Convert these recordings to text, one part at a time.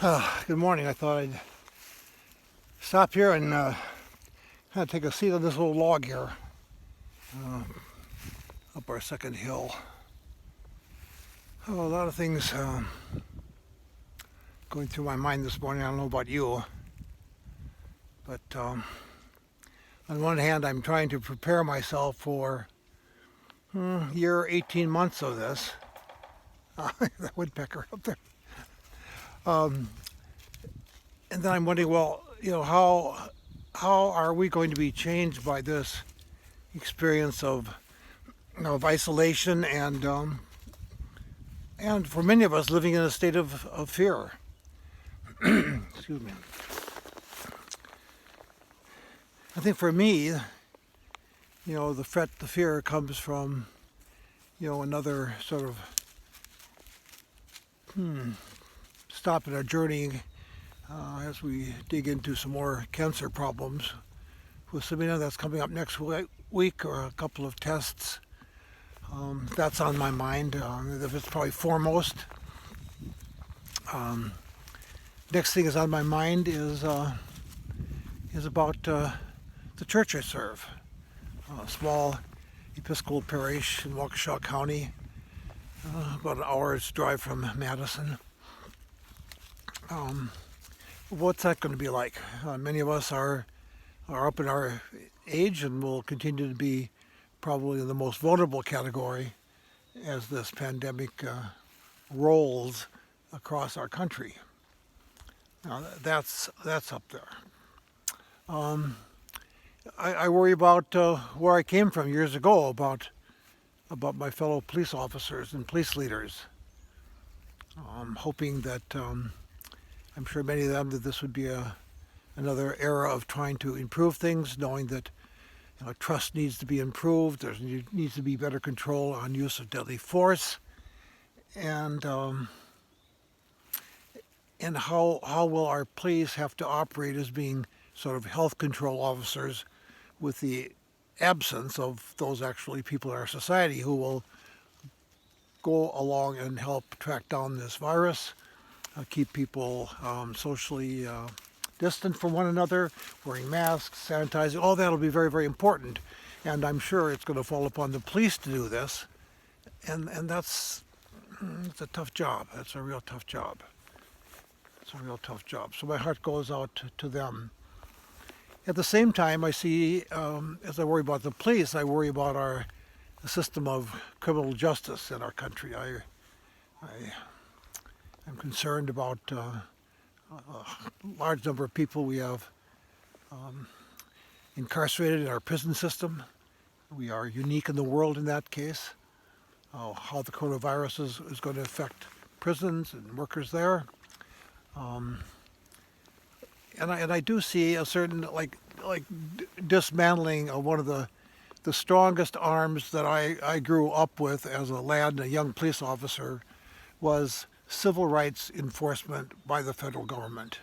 Good morning. I thought I'd stop here and kind of take a seat on this little log here uh, up our second hill. Oh, a lot of things going through my mind this morning. I don't know about you, but on one hand, I'm trying to prepare myself for year 18 months of this. That woodpecker up there. Um, and then I'm wondering, well, how are we going to be changed by this experience of isolation and for many of us living in a state of fear. Excuse me. I think for me, the fear comes from, another sort of stop in our journey as we dig into some more cancer problems with Sabina. That's coming up next week, or a couple of tests. That's on my mind. It's probably foremost. Next thing is on my mind is about the church I serve. A small Episcopal parish in Waukesha County, about an hour's drive from Madison. What's that going to be like? Many of us are up in our age and will continue to be probably in the most vulnerable category as this pandemic rolls across our country. Now that's up there. I worry about where I came from years ago, about my fellow police officers and police leaders. Hoping that I'm sure many of them that this would be another era of trying to improve things, knowing that trust needs to be improved. There needs to be better control on use of deadly force, and how will our police have to operate as being sort of health control officers with the absence of those actually people in our society who will go along and help track down this virus, keep people socially distant from one another, wearing masks, sanitizing. All that will be very, very important. And I'm sure it's going to fall upon the police to do this. And it's a tough job. It's a real tough job. It's a real tough job. So my heart goes out to them. At the same time, I see, as I worry about the police, I worry about our system of criminal justice in our country. I'm concerned about a large number of people we have incarcerated in our prison system. We are unique in the world in that case. How the coronavirus is going to affect prisons and workers there. And I do see a certain like dismantling of one of the strongest arms that I grew up with as a lad and a young police officer was civil rights enforcement by the federal government.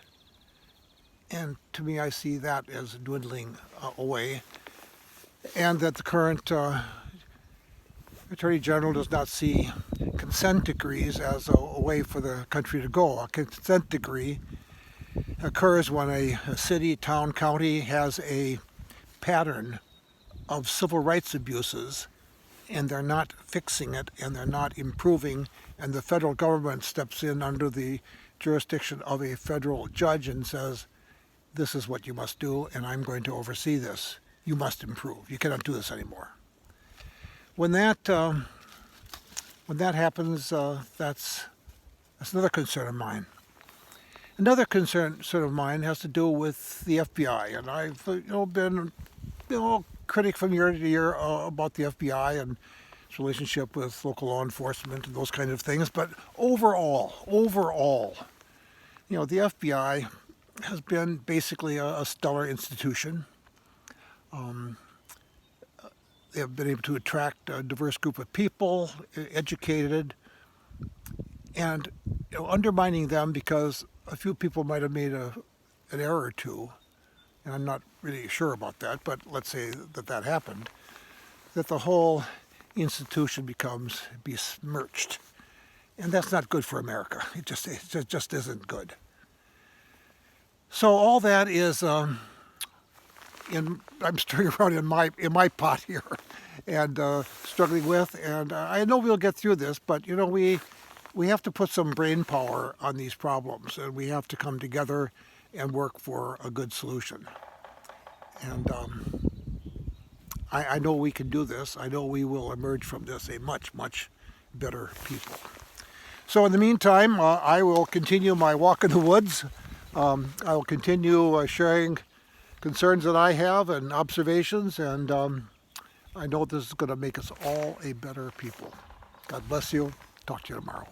And to me, I see that as dwindling away, and that the current Attorney General does not see consent decrees as a way for the country to go. A consent decree occurs when a city, town, county has a pattern of civil rights abuses, and they're not fixing it, and they're not improving, and the federal government steps in under the jurisdiction of a federal judge and says, this is what you must do, and I'm going to oversee this. You must improve. You cannot do this anymore. When that happens, that's another concern of mine. Another concern sort of mine has to do with the FBI, and I've been critic from year to year about the FBI and its relationship with local law enforcement and those kind of things. But overall, the FBI has been basically a stellar institution. They have been able to attract a diverse group of people, educated, and undermining them because a few people might have made an error or two, and I'm not really sure about that, but let's say that happened, that the whole institution becomes besmirched. And that's not good for America. It just isn't good. So all that is I'm stirring around in my pot here, and struggling with. And I know we'll get through this, but you know we have to put some brain power on these problems, and we have to come together and work for a good solution. And I know we can do this. I know we will emerge from this a much better people. So in the meantime, I will continue my walk in the woods. I will continue sharing concerns that I have and observations, and I know this is going to make us all a better people. God bless you. Talk to you tomorrow.